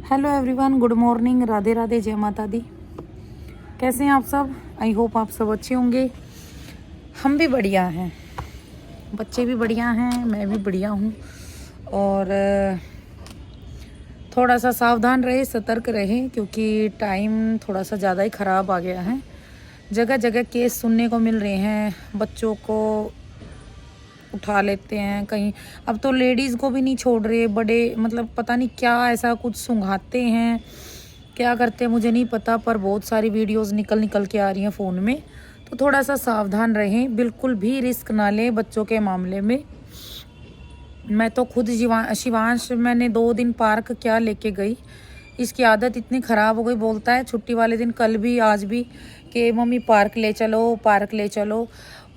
Hello everyone, good morning, Radhe Radhe, जय माता दी। कैसे हैं आप सब? आई होप आप सब अच्छे होंगे। हम भी बढ़िया हैं, बच्चे भी बढ़िया हैं, मैं भी बढ़िया हूँ। और थोड़ा सा सावधान रहे, सतर्क रहे, क्योंकि टाइम थोड़ा सा ज़्यादा ही ख़राब आ गया है। जगह जगह केस सुनने को मिल रहे हैं, बच्चों को उठा लेते हैं कहीं। अब तो लेडीज़ को भी नहीं छोड़ रहे, बड़े मतलब पता नहीं क्या ऐसा कुछ सुंघाते हैं, क्या करते हैं मुझे नहीं पता, पर बहुत सारी वीडियोस निकल निकल के आ रही हैं फ़ोन में। तो थोड़ा सा सावधान रहें, बिल्कुल भी रिस्क ना लें बच्चों के मामले में। मैं तो खुद शिवांश मैंने 2 दिन पार्क क्या लेके गई, इसकी आदत इतनी ख़राब हो गई। बोलता है छुट्टी वाले दिन, कल भी आज भी, कि मम्मी पार्क ले चलो, पार्क ले चलो।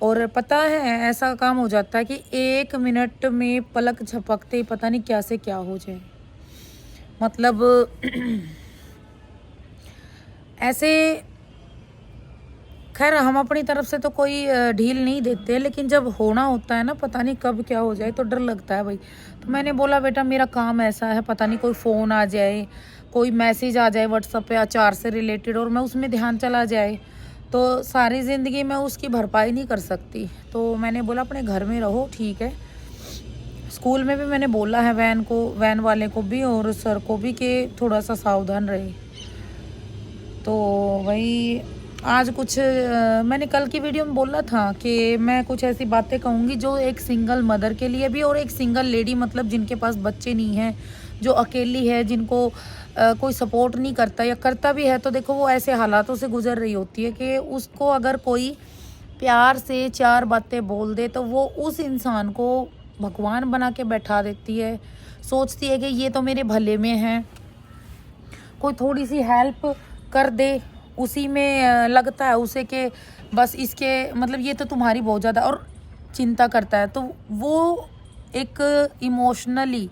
और पता है ऐसा काम हो जाता है कि 1 मिनट में पलक झपकते ही पता नहीं क्या से क्या हो जाए। मतलब ऐसे, खैर हम अपनी तरफ से तो कोई ढील नहीं देते, लेकिन जब होना होता है ना, पता नहीं कब क्या हो जाए, तो डर लगता है भाई। तो मैंने बोला बेटा मेरा काम ऐसा है, पता नहीं कोई फ़ोन आ जाए, कोई मैसेज आ जाए व्हाट्सएप पे अचार से रिलेटेड, और मैं उसमें ध्यान चला जाए तो सारी ज़िंदगी मैं उसकी भरपाई नहीं कर सकती। तो मैंने बोला अपने घर में रहो, ठीक है। स्कूल में भी मैंने बोला है वैन वाले को भी और सर को भी कि थोड़ा सा सावधान रहे। तो वही आज कुछ मैंने कल की वीडियो में बोला था कि मैं कुछ ऐसी बातें कहूँगी जो एक सिंगल मदर के लिए भी, और एक सिंगल लेडी मतलब जिनके पास बच्चे नहीं हैं, जो अकेली है, जिनको कोई सपोर्ट नहीं करता, या करता भी है तो देखो वो ऐसे हालातों से गुजर रही होती है कि उसको अगर कोई प्यार से 4 बातें बोल दे तो वो उस इंसान को भगवान बना के बैठा देती है। सोचती है कि ये तो मेरे भले में है, कोई थोड़ी सी हेल्प कर दे, उसी में लगता है उसे कि बस इसके मतलब ये तो तुम्हारी बहुत ज़्यादा, और चिंता करता है। तो वो एक इमोशनली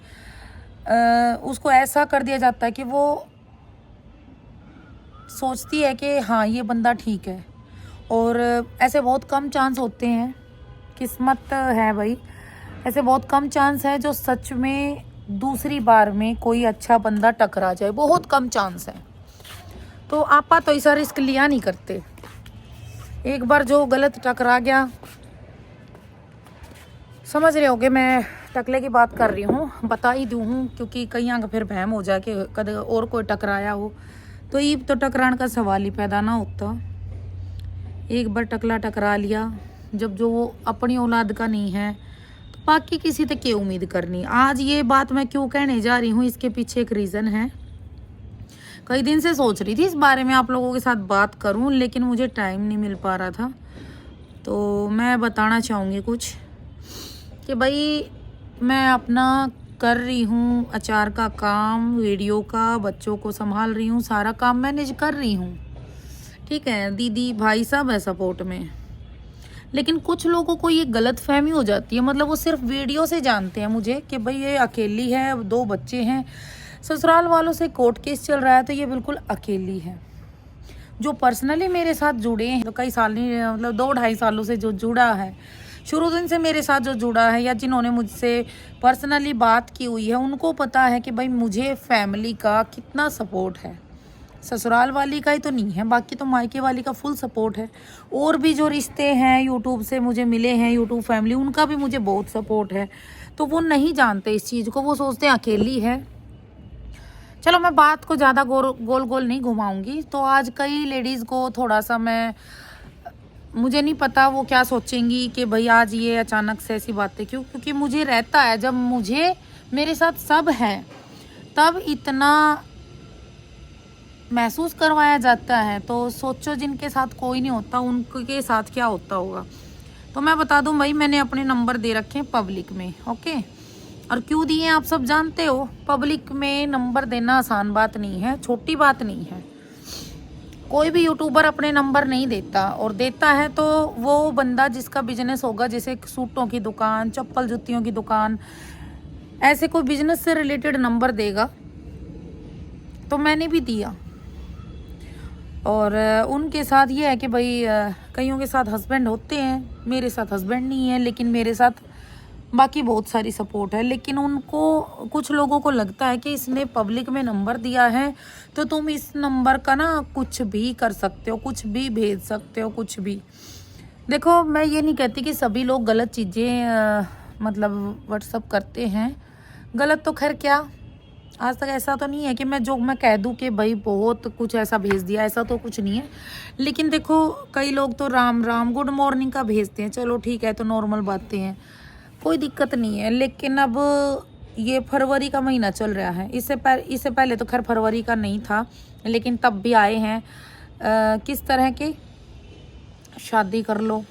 उसको ऐसा कर दिया जाता है कि वो सोचती है कि हाँ ये बंदा ठीक है। और ऐसे बहुत कम चांस होते हैं, किस्मत है भाई, ऐसे बहुत कम चांस है जो सच में दूसरी बार में कोई अच्छा बंदा टकरा जाए, बहुत कम चांस है। तो आपा तो ऐसा रिस्क लिया नहीं करते। एक बार जो गलत टकरा गया, समझ रहे होगे मैं टकले की बात कर रही हूँ, बता ही दूँ हूँ, क्योंकि कहीं आगे फिर बहम हो जाए कि कद और कोई टकराया हो, तो ये तो टकराने का सवाल ही पैदा ना होता। एक बार टकला टकरा लिया, जब जो वो अपनी औलाद का नहीं है तो बाकी किसी से क्या उम्मीद करनी। आज ये बात मैं क्यों कहने जा रही हूँ, इसके पीछे एक रीज़न है। कई दिन से सोच रही थी इस बारे में आप लोगों के साथ बात करूं, लेकिन मुझे टाइम नहीं मिल पा रहा था। तो मैं बताना चाहूँगी कुछ कि भाई मैं अपना कर रही हूँ अचार का काम, वीडियो का, बच्चों को संभाल रही हूँ, सारा काम मैनेज कर रही हूँ, ठीक है। दीदी भाई सब है सपोर्ट में। लेकिन कुछ लोगों को ये गलत फहमी हो जाती है, मतलब वो सिर्फ वीडियो से जानते हैं मुझे कि भाई ये अकेली है, 2 बच्चे हैं, ससुराल वालों से कोर्ट केस चल रहा है, तो ये बिल्कुल अकेली है। जो पर्सनली मेरे साथ जुड़े हैं, जो कई साल नहीं मतलब 2-2.5 सालों से जो जुड़ा है, शुरू दिन से मेरे साथ जो जुड़ा है, या जिन्होंने मुझसे पर्सनली बात की हुई है, उनको पता है कि भाई मुझे फैमिली का कितना सपोर्ट है। ससुराल वाली का ही तो नहीं है, बाकी तो मायके वाली का फुल सपोर्ट है। और भी जो रिश्ते हैं यूट्यूब से मुझे मिले हैं, यूट्यूब फैमिली, उनका भी मुझे बहुत सपोर्ट है। तो वो नहीं जानते इस चीज़ को, वो सोचते हैं अकेली है। चलो मैं बात को ज़्यादा गोल गोल नहीं घुमाऊंगी। तो आज कई लेडीज़ को थोड़ा सा मुझे नहीं पता वो क्या सोचेंगी कि भाई आज ये अचानक से ऐसी बातें क्यों, क्योंकि मुझे रहता है जब मुझे मेरे साथ सब है तब इतना महसूस करवाया जाता है, तो सोचो जिनके साथ कोई नहीं होता उनके साथ क्या होता होगा। तो मैं बता दूं भाई, मैंने अपने नंबर दे रखे हैं पब्लिक में, ओके। और क्यों दिए आप सब जानते हो। पब्लिक में नंबर देना आसान बात नहीं है, छोटी बात नहीं है। कोई भी यूट्यूबर अपने नंबर नहीं देता, और देता है तो वो बंदा जिसका बिजनेस होगा, जैसे सूटों की दुकान, चप्पल जूतियों की दुकान, ऐसे कोई बिजनेस से रिलेटेड नंबर देगा। तो मैंने भी दिया, और उनके साथ ये है कि भाई कईयों के साथ हस्बैंड होते हैं, मेरे साथ हस्बैंड नहीं है, लेकिन मेरे साथ बाकी बहुत सारी सपोर्ट है। लेकिन उनको, कुछ लोगों को लगता है कि इसने पब्लिक में नंबर दिया है तो तुम इस नंबर का ना कुछ भी कर सकते हो, कुछ भी भेज सकते हो, कुछ भी। देखो, मैं ये नहीं कहती कि सभी लोग गलत चीज़ें मतलब व्हाट्सअप करते हैं। गलत तो खैर क्या, आज तक ऐसा तो नहीं है कि मैं कह दूं कि भाई बहुत कुछ ऐसा भेज दिया, ऐसा तो कुछ नहीं है। लेकिन देखो, कई लोग तो राम राम गुड मॉर्निंग का भेजते हैं, चलो ठीक है, तो नॉर्मल बातें हैं, कोई दिक्कत नहीं है। लेकिन अब ये फरवरी का महीना चल रहा है, इससे पहले तो खैर फरवरी का नहीं था, लेकिन तब भी आए हैं किस तरह के, शादी कर लो,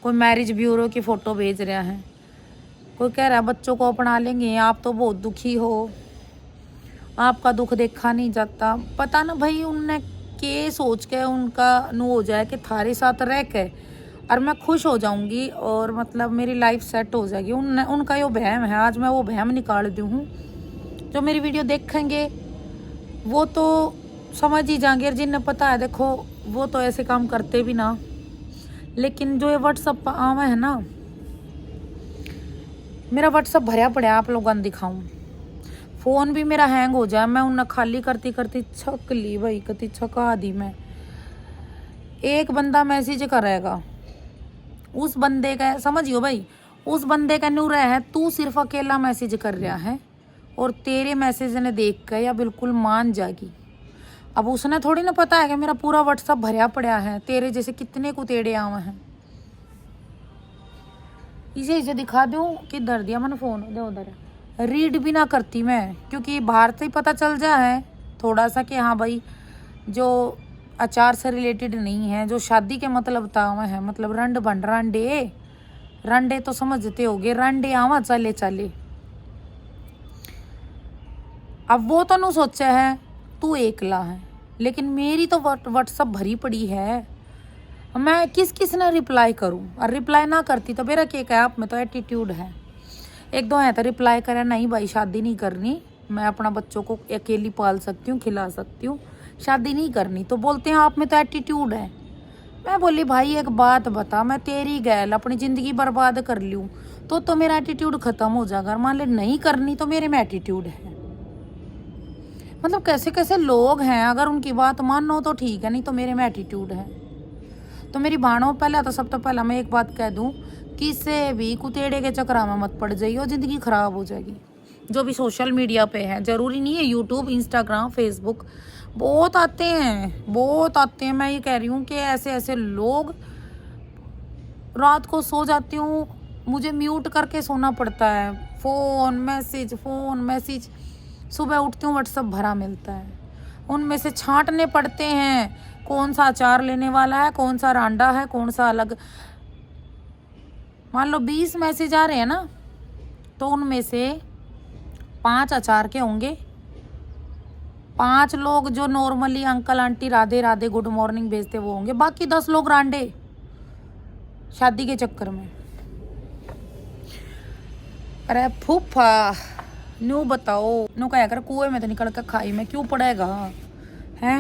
कोई मैरिज ब्यूरो की फ़ोटो भेज रहा है, कोई कह रहा है बच्चों को अपना लेंगे, आप तो बहुत दुखी हो, आपका दुख देखा नहीं जाता। पता ना भाई उनने के सोच के उनका नू हो जाए कि थारे साथ रह के और मैं खुश हो जाऊंगी और मतलब मेरी लाइफ सेट हो जाएगी। उनका यो वहम है, आज मैं वो वहम निकाल दी हूँ। जो मेरी वीडियो देखेंगे वो तो समझ ही जाएंगे, और जिन्हें पता है देखो वो तो ऐसे काम करते भी ना। लेकिन जो ये व्हाट्सअप पर आवा है ना, मेरा व्हाट्सअप भरया पड़ा, आप लोगों ने दिखाऊं, फ़ोन भी मेरा हैंग हो जाए, मैं उन्हें खाली करती करती छक ली भाई, कति छका दी मैं। एक बंदा मैसेज करेगा, उस बंदे का समझियो भाई, उस बंदे का न्यू रहा है, तू सिर्फ अकेला मैसेज कर रहा है और तेरे मैसेज ने देख कर या बिल्कुल मान जाएगी। अब उसने थोड़ी ना पता है कि मेरा पूरा व्हाट्सअप भरया पड़ा है, तेरे जैसे कितने कुतेड़े आवे हैं। इसे दिखा दूँ कि दर दिया मैंने फ़ोन, दे उधर रीड भी ना करती मैं, क्योंकि बाहर से ही पता चल जा है थोड़ा सा कि हाँ भाई जो अचार से रिलेटेड नहीं है, जो शादी के मतलब तावा है, मतलब रंड बन रंडे तो समझते होगे, रंडे आवा चले चले। अब वो तो नहीं सोचा है तू एकला है, लेकिन मेरी तो व्हाट्सअप भरी पड़ी है, मैं किस ने रिप्लाई करूं। और रिप्लाई ना करती तो मेरा क्या है, आप में तो एटीट्यूड है। एक दो है तो रिप्लाई करे, नहीं भाई शादी नहीं करनी, मैं अपना बच्चों को अकेली पाल सकती हूँ, खिला सकती हूँ, शादी नहीं करनी। तो बोलते हैं आप में तो एटीट्यूड है। मैं बोली भाई एक बात बता, मैं तेरी गैल अपनी ज़िंदगी बर्बाद कर लूँ तो मेरा एटीट्यूड ख़त्म हो जाएगा, मान ले नहीं करनी तो मेरे में एटीट्यूड है। मतलब कैसे कैसे लोग हैं, अगर उनकी बात मानो तो ठीक है, नहीं तो मेरे में एटीट्यूड है। तो मेरी भाणों, पहले तो सब तो पहला मैं एक बात कह दूँ, किसी भी कुतेड़े के चक्कर में मत पड़ जाइए, ज़िंदगी ख़राब हो जाएगी। जो भी सोशल मीडिया पे है, ज़रूरी नहीं है यूट्यूब, इंस्टाग्राम, फेसबुक, बहुत आते हैं। मैं ये कह रही हूँ कि ऐसे ऐसे लोग, रात को सो जाती हूँ, मुझे म्यूट करके सोना पड़ता है, फ़ोन मैसेज, सुबह उठती हूँ व्हाट्सअप भरा मिलता है, उनमें से छांटने पड़ते हैं कौन सा अचार लेने वाला है, कौन सा रांडा है, कौन सा अलग। मान लो 20 मैसेज आ रहे हैं ना, तो उनमें से 5 अचार के होंगे, 5 लोग जो normally uncle aunty Radhe Radhe good morning भेजते वो होंगे, बाकी 10 लोग रांडे शादी के चक्कर में। अरे फूफा न्यू बताओ, न्यू कहा कर कुएं में तो निकल कर खाई में क्यों पड़ेगा हैं।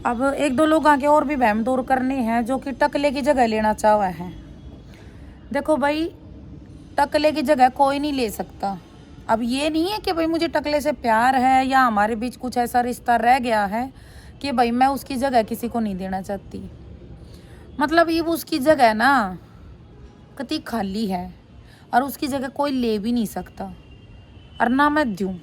अब एक दो लोग आके और भी वहम दूर करने हैं, जो कि टकले की जगह लेना चाहा है। देखो भाई, टकले की जगह कोई नहीं ले सकता। अब ये नहीं है कि भाई मुझे टकले से प्यार है या हमारे बीच कुछ ऐसा रिश्ता रह गया है कि भाई मैं उसकी जगह किसी को नहीं देना चाहती। मतलब ये उसकी जगह ना कति खाली है और उसकी जगह कोई ले भी नहीं सकता, और ना मैं दूँ,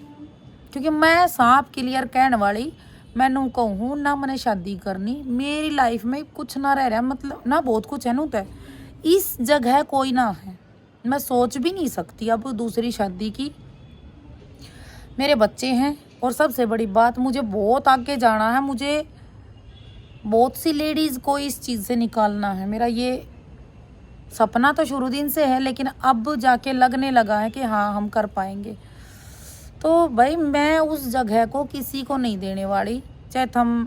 क्योंकि मैं साफ क्लियर कहने वाली, मैनू कहूँ ना मैंने शादी करनी, मेरी लाइफ में कुछ ना रह रहा, मतलब ना बहुत कुछ है नू, तो इस जगह कोई ना है, मैं सोच भी नहीं सकती अब दूसरी शादी की। मेरे बच्चे हैं, और सबसे बड़ी बात, मुझे बहुत आगे जाना है, मुझे बहुत सी लेडीज़ को इस चीज़ से निकालना है। मेरा ये सपना तो शुरू दिन से है, लेकिन अब जाके लगने लगा है कि हाँ हम कर पाएंगे। तो भाई मैं उस जगह को किसी को नहीं देने वाली, चाहे तुम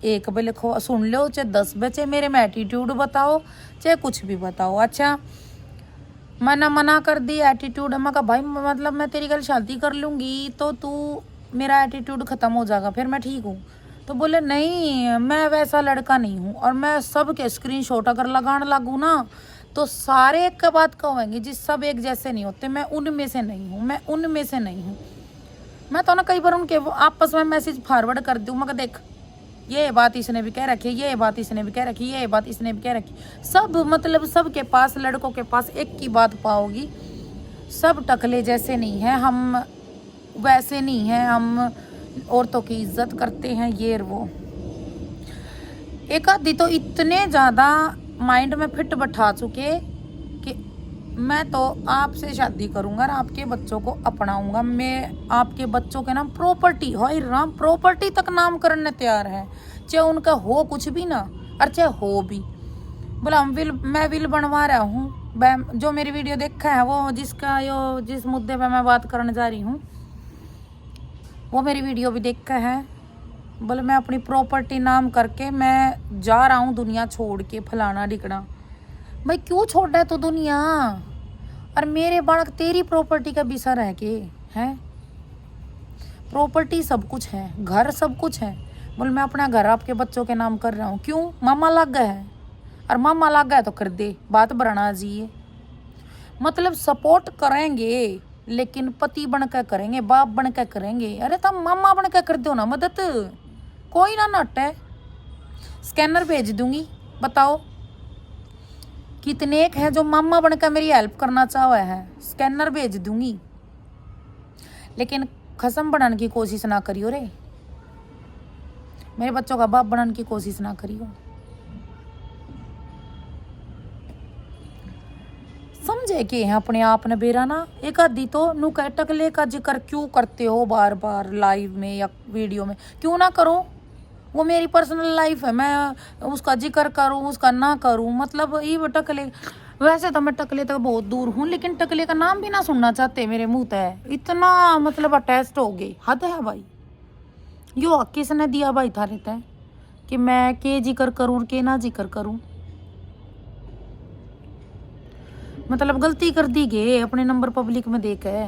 1 बजे लिखो सुन लो, चाहे 10 बजे मेरे में एटीट्यूड बताओ, चाहे कुछ भी बताओ। अच्छा मना कर दी एटीट्यूड, मैं कहा भाई मतलब मैं तेरी कल शादी कर लूँगी तो तू मेरा एटीट्यूड ख़त्म हो जाएगा, फिर मैं ठीक हूँ। तो बोले नहीं मैं वैसा लड़का नहीं हूँ, और मैं सबके स्क्रीनशॉट अगर लगाने लगूँ ना तो सारे एक का बात कहेंगे जी, सब एक जैसे नहीं होते। मैं उनमें से नहीं हूँ, मैं उनमें से नहीं हूँ। मैं तो ना कई बार उनके आपस में मैसेज फॉरवर्ड कर दूँ, मगर देख ये बात इसने भी कह रखी, ये बात इसने भी कह रखी, ये बात इसने भी कह रखी। सब मतलब सबके पास, लड़कों के पास एक की बात पाओगी। सब टकले जैसे नहीं हैं, हम वैसे नहीं हैं, हम औरतों की इज्जत करते हैं, ये और वो। एक आधी तो इतने ज़्यादा माइंड में फिट बैठा चुके कि मैं तो आपसे शादी करूंगा और आपके बच्चों को अपनाऊंगा। मैं आपके बच्चों के नाम प्रॉपर्टी, हाय राम, प्रॉपर्टी तक नाम करने तैयार है, चाहे उनका हो कुछ भी ना, और चाहे हो भी। बोला मैं विल बनवा रहा हूँ। जो मेरी वीडियो देखा है वो, जिस मुद्दे पे मैं बात करने जा रही हूँ, वो मेरी वीडियो भी देखा है। बोले मैं अपनी प्रॉपर्टी नाम करके मैं जा रहा हूँ दुनिया छोड़ के, फलाना ढिकना। भाई क्यों छोड़ रहा है तो दुनिया, और मेरे बालक तेरी प्रॉपर्टी का बिसा रह के है। प्रॉपर्टी सब कुछ है, घर सब कुछ है। बोले मैं अपना घर आपके बच्चों के नाम कर रहा हूँ, क्यों? मामा लग गया है, और मामा लग गया तो कर दे, बात बढ़ना जी। मतलब सपोर्ट करेंगे लेकिन पति बनकर करेंगे, बाप बनकर करेंगे। अरे तुम मामा बनकर कर दो ना मदद, कोई ना नट है। स्कैनर भेज दूंगी, बताओ कितने एक है जो मामा बनकर मेरी हेल्प करना चाहे है। स्कैनर भेज दूंगी, लेकिन खसम बनाने की कोशिश ना करियो रे, मेरे बच्चों का बाप बनाने की कोशिश ना करियो। समझे कि हैं अपने आप ने बेरा ना। एक आधी तो नु कह टकले का जिक्र क्यों करते हो बार बार लाइव में या वीडियो में? क्यों ना करो, वो मेरी पर्सनल लाइफ है, मैं उसका जिक्र करूँ उसका ना करूँ, मतलब ये टकले। वैसे तो मैं टकले तक बहुत दूर हूँ, लेकिन टकले का नाम भी ना सुनना चाहते मेरे मुंह तक। इतना मतलब अटैच्ड हो गए, हद है भाई। यो किसने दिया भाई थारे तय कि मैं के जिक्र करूँ के ना जिक्र करूँ? मतलब गलती कर दी गे अपने नंबर पब्लिक में देके।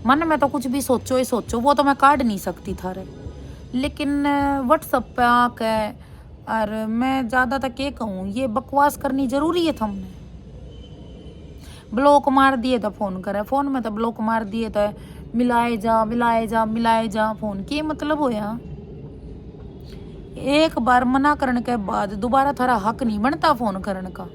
मन में तो कुछ भी सोचो ही सोचो, वो तो मैं काट नहीं सकती थारे, लेकिन व्हाट्सएप पे आके और मैं ज़्यादा तक ये कहूँ, ये बकवास करनी ज़रूरी है। हमने ब्लॉक मार दिए तो फ़ोन करे, फ़ोन में तो ब्लॉक मार दिए तो मिलाए जा मिलाए जा मिलाए जा फ़ोन के मतलब होया। एक बार मना करने के बाद दोबारा थारा हक नहीं बनता फ़ोन करने का।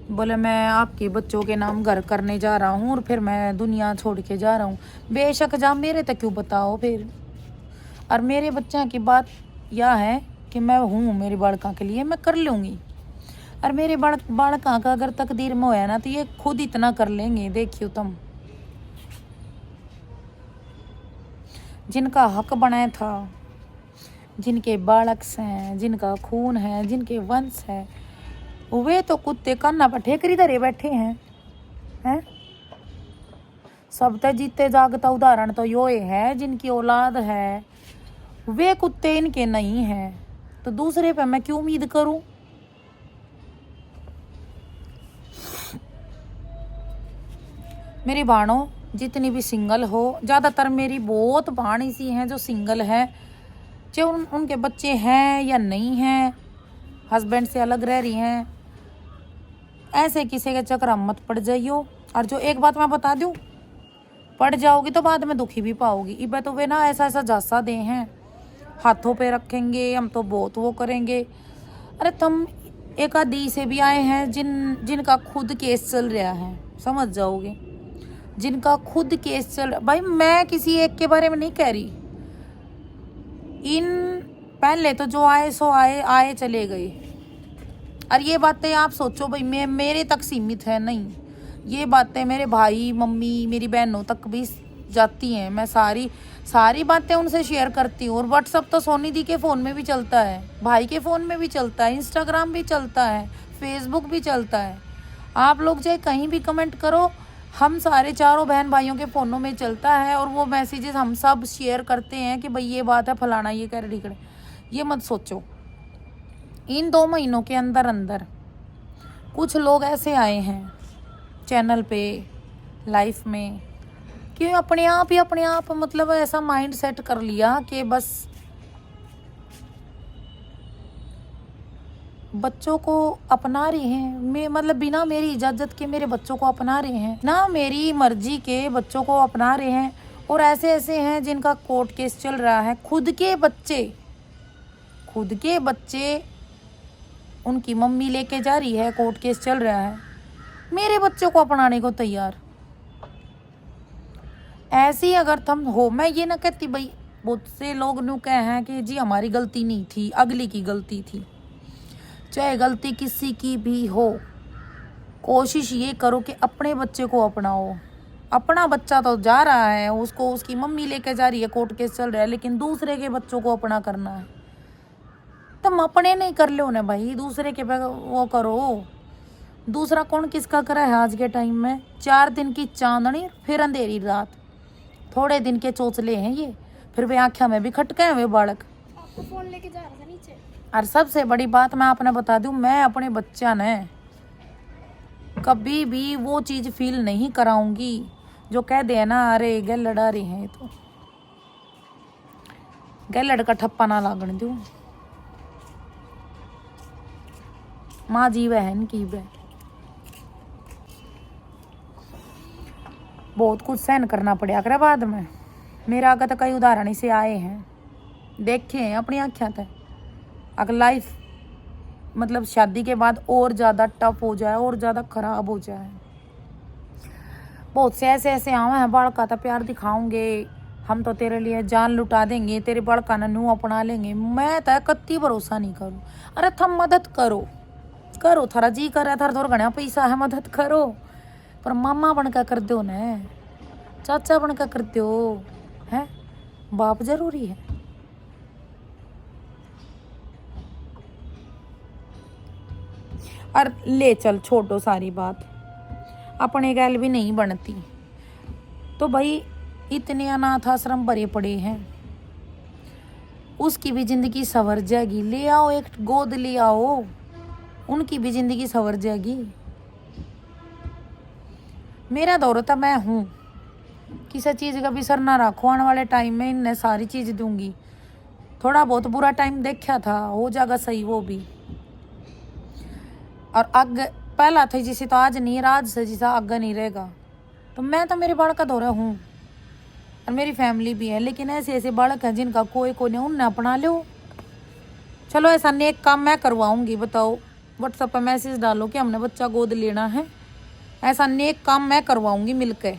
बोले मैं आपके बच्चों के नाम घर करने जा रहा हूँ और फिर मैं दुनिया छोड़ के जा रहा हूँ। बेशक जा, मेरे तक क्यों बताओ फिर। और मेरे बच्चा की बात यह है कि मैं हूँ मेरे बालका के लिए, मैं कर लूँगी। और मेरे बालका का अगर तकदीर में होया ना तो ये खुद इतना कर लेंगे, देखियो तुम। जिनका हक बनाया था, जिनके बालक हैं, जिनका खून है, जिनके वंश है, वे तो कुत्ते कान्ना पर ठेकरी धरे बैठे हैं। सब तो जीते जागता उदाहरण तो यो है, जिनकी औलाद है वे कुत्ते इनके नहीं हैं, तो दूसरे पे मैं क्यों उम्मीद करूं? मेरी बाणों जितनी भी सिंगल हो, ज़्यादातर मेरी बहुत बाणी सी हैं जो सिंगल है, चाहे उनके बच्चे हैं या नहीं हैं, हस्बैंड से अलग रह रही हैं, ऐसे किसी के चक्कर मत पड़ जाइयो। और जो एक बात मैं बता दूं, पड़ जाओगी तो बाद में दुखी भी पाओगी। इबे तो वे ना ऐसा ऐसा झांसा दे हैं, हाथों पे रखेंगे, हम तो बहुत वो करेंगे। अरे तुम एक आधी से भी आए हैं जिनका खुद केस चल रहा है, समझ जाओगे। जिनका खुद केस चल, भाई मैं किसी एक के बारे में नहीं कह रही। इन पहले तो जो आए सो आए चले गए। और ये बातें आप सोचो भाई मैं मेरे तक सीमित है नहीं, ये बातें मेरे भाई मम्मी मेरी बहनों तक भी जाती हैं। मैं सारी बातें उनसे शेयर करती हूँ। और व्हाट्सअप तो सोनी दी के फ़ोन में भी चलता है, भाई के फ़ोन में भी चलता है, इंस्टाग्राम भी चलता है, फेसबुक भी चलता है। आप लोग चाहे कहीं भी कमेंट करो, हम सारे चारों बहन भाइयों के फ़ोनों में चलता है। और वो मैसेजेस हम सब शेयर करते हैं कि भाई ये बात है, फलाना ये कह रहे ढिकड़े। ये मत सोचो। इन 2 महीनों के अंदर अंदर कुछ लोग ऐसे आए हैं चैनल पे, लाइफ में, कि अपने आप मतलब ऐसा माइंड सेट कर लिया कि बस बच्चों को अपना रहे हैं, मैं मतलब बिना मेरी इजाज़त के मेरे बच्चों को अपना रहे हैं ना, मेरी मर्जी के बच्चों को अपना रहे हैं। और ऐसे ऐसे हैं जिनका कोर्ट केस चल रहा है, खुद के बच्चे उनकी मम्मी लेके जा रही है, कोर्ट केस चल रहा है, मेरे बच्चों को अपनाने को तैयार। ऐसी अगर तुम हो, मैं ये ना कहती भाई, बहुत से लोग नु कहे हैं कि जी हमारी गलती नहीं थी, अगली की गलती थी। चाहे गलती किसी की भी हो, कोशिश ये करो कि अपने बच्चे को अपनाओ। अपना बच्चा तो जा रहा है, उसको उसकी मम्मी लेके जा रही है, कोर्ट केस चल रहा है, लेकिन दूसरे के बच्चों को अपना करना है। तुम अपने नहीं कर लो ना भाई, दूसरे के वो करो। दूसरा कौन किसका करा है आज के टाइम में? 4 दिन की चांदनी फिर अंधेरी रात, थोड़े दिन के चोचले हैं ये, फिर वे आँखों में भी खटके हैं वे बालक। आपको फोन लेके जा रहा था नीचे। और सबसे बड़ी बात मैं आपने बता दूं, मैं अपने बच्चा ने कभी भी वो चीज़ फील नहीं कराऊंगी जो कह दे ना, अरे गल लड़ा रहे हैं, तो गल लड़ का ठप्पा ना लागण दूं। माँ जीव है इनकी वे, बहुत कुछ सहन करना पड़ा करे बाद में। मेरा आगे तो कई उदाहरण से आए हैं, देखे हैं अपनी आँखों तक। अगर लाइफ मतलब शादी के बाद और ज़्यादा टफ हो जाए और ज़्यादा ख़राब हो जाए, बहुत से ऐसे आवे हैं, बड़का तो प्यार दिखाऊंगे, हम तो तेरे लिए जान लुटा देंगे, तेरे बड़का ननू अपना लेंगे। मैं तो कत्ती भरोसा नहीं करूँ। अरे थम मदद करो थारा जी करे, थारा थोड़ा घना पैसा है, मदद करो, पर मामा बनकर कर दो न, चाचा बनकर कर दो है, बाप जरूरी है। और ले चल छोड़ो सारी बात, अपने गैल भी नहीं बनती तो भाई इतने अनाथ आश्रम भरे पड़े हैं, उसकी भी जिंदगी संवर जाएगी। ले आओ एक गोद ले आओ, उनकी भी जिंदगी संवर जाएगी। मेरा दौर था, मैं हूँ, किसी चीज़ का भी सर ना रखो, आने वाले टाइम में इन्हें सारी चीज़ दूंगी। थोड़ा बहुत बुरा टाइम देखा था, हो जाएगा सही वो भी। और आगे पहला था जिसे तो आज नहीं, राज से जिसा आगे नहीं रहेगा। तो मैं तो मेरे बालक का दौरा हूँ और मेरी फैमिली भी है, लेकिन ऐसे ऐसे बालक हैं जिनका कोई नहीं, उन्हें अपना लो। चलो ऐसा नेक काम मैं करवाऊंगी, बताओ व्हाट्सएप पर मैसेज डालो कि हमने बच्चा गोद लेना है, ऐसा नेक काम मैं करवाऊंगी मिलकर।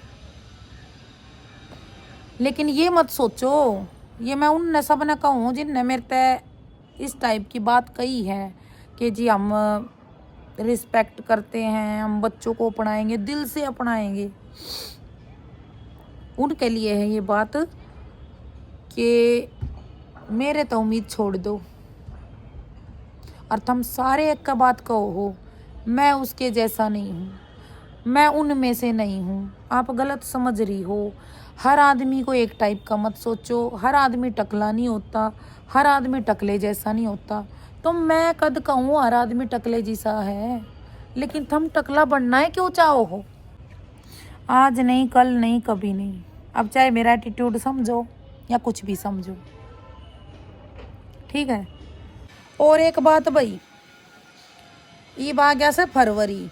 लेकिन ये मत सोचो, ये मैं उन सब ने कहूँ जिनने मेरे पे इस टाइप की बात कही है कि जी हम रिस्पेक्ट करते हैं, हम बच्चों को अपनाएंगे, दिल से अपनाएंगे। उनके लिए है ये बात कि मेरे तो उम्मीद छोड़ दो और तुम सारे एक का बात कहो हो, मैं उसके जैसा नहीं हूँ, मैं उनमें से नहीं हूँ। आप गलत समझ रही हो। हर आदमी को एक टाइप का मत सोचो, हर आदमी टकला नहीं होता, हर आदमी टकले जैसा नहीं होता। तो मैं कद कहूँ हर आदमी टकले जैसा है, लेकिन तुम टकला बनना है क्यों चाहो हो? आज नहीं, कल नहीं, कभी नहीं। अब चाहे मेरा एटीट्यूड समझो या कुछ भी समझो, ठीक है। और एक बात भाई, ये आ गया से फरवरी,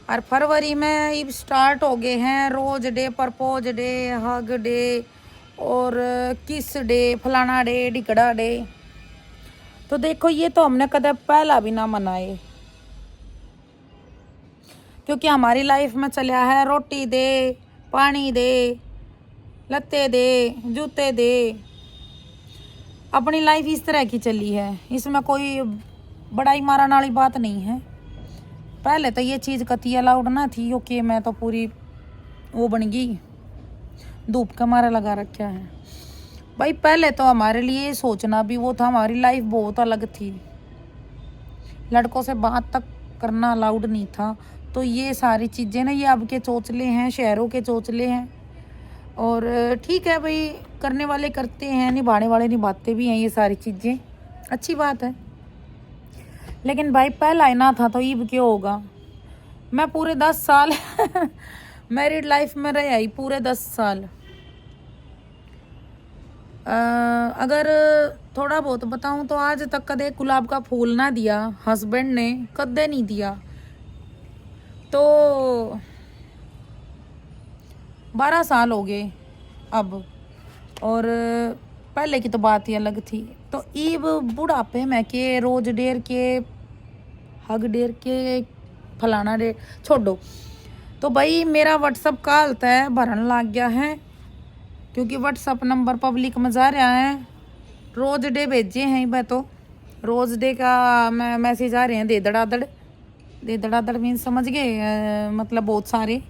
और फरवरी में ये स्टार्ट हो गए हैं rose day, propose day, hug day और किस डे, फलाना डे, ढिकड़ा डे। तो देखो ये तो हमने कदे पहला भी ना मनाए, क्योंकि हमारी लाइफ में चला है रोटी दे, पानी दे, लत्ते दे, जूते दे। अपनी लाइफ इस तरह की चली है, इसमें कोई बड़ाई मारने वाली बात नहीं है। पहले तो ये चीज़ कती अलाउड ना थी, क्योंकि मैं तो पूरी वो बन गई, धूप का मारा लगा रखा है भाई। पहले तो हमारे लिए सोचना भी वो था, हमारी लाइफ बहुत अलग थी, लड़कों से बात तक करना अलाउड नहीं था। तो ये सारी चीज़ें ना, ये अब के चोचले हैं, शहरों के चोचले हैं। और ठीक है भाई, करने वाले करते हैं, निभाने वाले निभाते भी हैं, ये सारी चीज़ें अच्छी बात है। लेकिन भाई पहला ना था तो ईब क्यों होगा। मैं पूरे 10 साल मैरिड लाइफ में रह आई, पूरे 10 साल। अगर थोड़ा बहुत बताऊं तो आज तक कदे गुलाब का फूल ना दिया हस्बैंड ने, कदे नहीं दिया। तो 12 साल हो गए अब, और पहले की तो बात ही अलग थी। तो ईब बुढ़ापे में के रोज डेर के हग डेर के फलाना डेर छोड़ो। तो भाई मेरा व्हाट्सअप का हालत है भरन लग गया है, क्योंकि व्हाट्सअप नंबर पब्लिक में जा रहा है। रोज डे भेजे हैं वह, तो रोज डे का मैसेज आ रहे हैं दे दड़ादड़ मीन समझ गए, मतलब बहुत सारे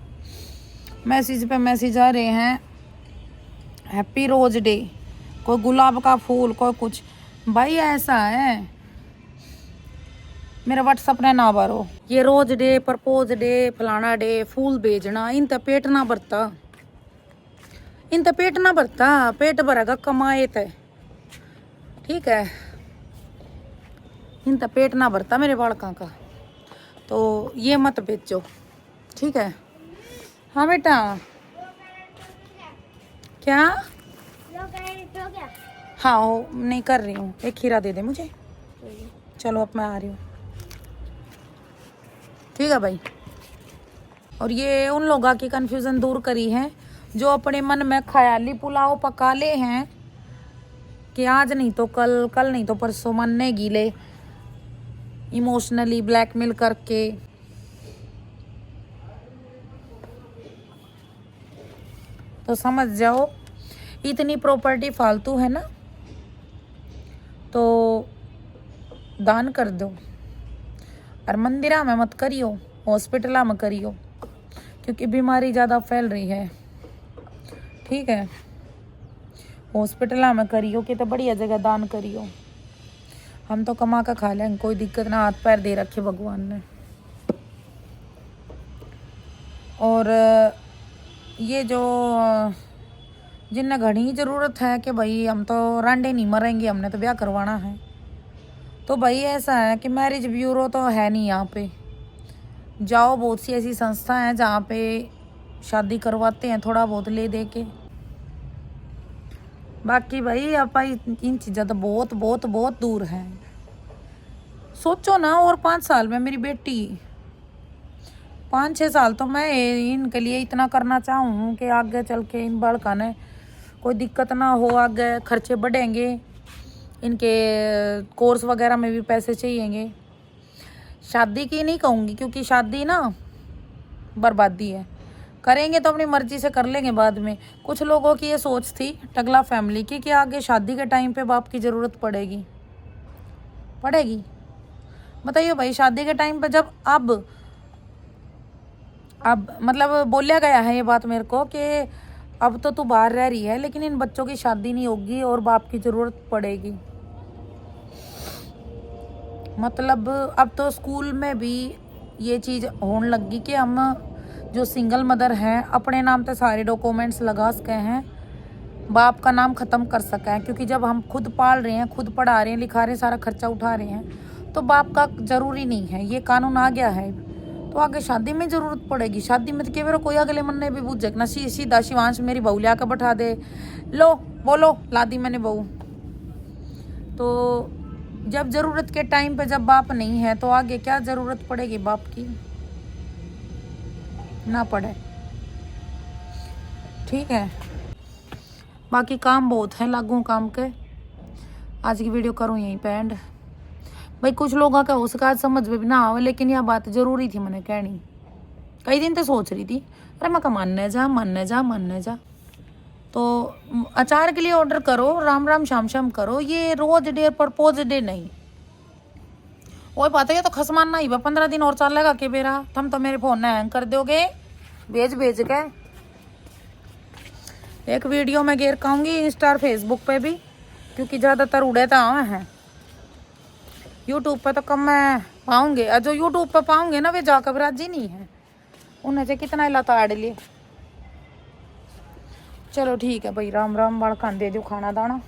मैसेज पे मैसेज आ रहे हैं। हैप्पी रोज डे, कोई गुलाब का फूल, कोई कुछ। भाई ऐसा है, मेरा व्हाट्सअप ना भरो। ये रोज डे, प्रपोज डे, फलाना डे, फूल भेजना, इन तो पेट ना भरता, पेट भरेगा कमाए थे, ठीक है। इन तो पेट ना भरता मेरे बालका का, तो ये मत बेचो, ठीक है। हाँ बेटा, क्या? हाँ हो नहीं कर रही हूँ, एक खीरा दे दे मुझे। चलो अब मैं आ रही हूँ, ठीक है भाई। और ये उन लोगों की कंफ्यूजन दूर करी है जो अपने मन में ख्याली पुलाव पका ले हैं कि आज नहीं तो कल, कल नहीं तो परसों मरने गीले, इमोशनली ब्लैकमेल करके। तो समझ जाओ, इतनी प्रॉपर्टी फालतू है ना, तो दान कर दो। और मंदिरा में मत करियो, हॉस्पिटल में करियो, क्योंकि बीमारी ज़्यादा फैल रही है, ठीक है। हॉस्पिटल में करियो कि तो बढ़िया जगह दान करियो। हम तो कमा कर खा लेंगे, कोई दिक्कत ना, हाथ पैर दे रखे भगवान ने। और ये जो जिन्हें घनी ज़रूरत है कि भाई हम तो रांडे नहीं मरेंगे, हमने तो ब्याह करवाना है, तो भाई ऐसा है कि मैरिज ब्यूरो तो है नहीं यहाँ पे। जाओ, बहुत सी ऐसी संस्था हैं जहाँ पे शादी करवाते हैं थोड़ा बहुत ले दे के। बाकी भाई आप इन चीज़ों तो बहुत बहुत बहुत दूर हैं। सोचो ना, और 5 साल में मेरी बेटी, 5-6 साल तो मैं इनके लिए इतना करना चाहूँ कि आगे चल के इन बालका ने कोई दिक्कत ना हो, आगे खर्चे बढ़ेंगे, इनके कोर्स वगैरह में भी पैसे चाहिएंगे। शादी की नहीं कहूँगी, क्योंकि शादी ना बर्बादी है, करेंगे तो अपनी मर्जी से कर लेंगे बाद में। कुछ लोगों की ये सोच थी टगला फैमिली की कि आगे शादी के टाइम पे बाप की ज़रूरत पड़ेगी। बताइए भाई, शादी के टाइम पे जब अब मतलब बोला गया है ये बात मेरे को कि अब तो तू बाहर रह रही है, लेकिन इन बच्चों की शादी नहीं होगी और बाप की ज़रूरत पड़ेगी। मतलब अब तो स्कूल में भी ये चीज़ होने लगी कि हम जो सिंगल मदर हैं अपने नाम पे सारे डॉक्यूमेंट्स लगा सके हैं, बाप का नाम ख़त्म कर सके हैं। क्योंकि जब हम खुद पाल रहे हैं, खुद पढ़ा रहे हैं, लिखा रहे हैं, सारा खर्चा उठा रहे हैं, तो बाप का ज़रूरी नहीं है, ये कानून आ गया है। तो आगे शादी में ज़रूरत पड़ेगी। शादी में तो केवल कोई अगले मन ने भी बुझ ना, सीधा शिवांश मेरी बहू लिया कर बैठा दे, लो बोलो लादी मैंने बहू। तो जब ज़रूरत के टाइम पे जब बाप नहीं है, तो आगे क्या ज़रूरत पड़ेगी बाप की, ना पड़े, ठीक है। बाकी काम बहुत है, लागू काम के। आज की वीडियो करूँ यहीं पे एंड। भाई कुछ लोगों का हो सका समझ में भी ना आवे, लेकिन यह बात जरूरी थी मैंने कहनी। कई दिन तो सोच रही थी, अरे मैं मानने जा। तो अचार के लिए ऑर्डर करो, राम राम शाम शाम करो, ये रोज डे प्रपोज डे नहीं। वही बात है, ये तो खसमान ना ही 15 दिन और चलेगा के बेरा, तुम तो मेरे फोन हैंग कर दोगे भेज के। एक वीडियो में गेर खाऊंगी इंस्टा और फेसबुक पे भी, क्योंकि ज़्यादातर उड़े तो आए हैं। यूट्यूब पे तो कम मैं पाऊंगे, और जो यूट्यूब पे पाऊंगे ना वे जाकर राजी नहीं है, उन्हें से कितना इला ताड़ लिए। चलो ठीक है भाई, राम राम, बड़ खान दे दो खाना दाना।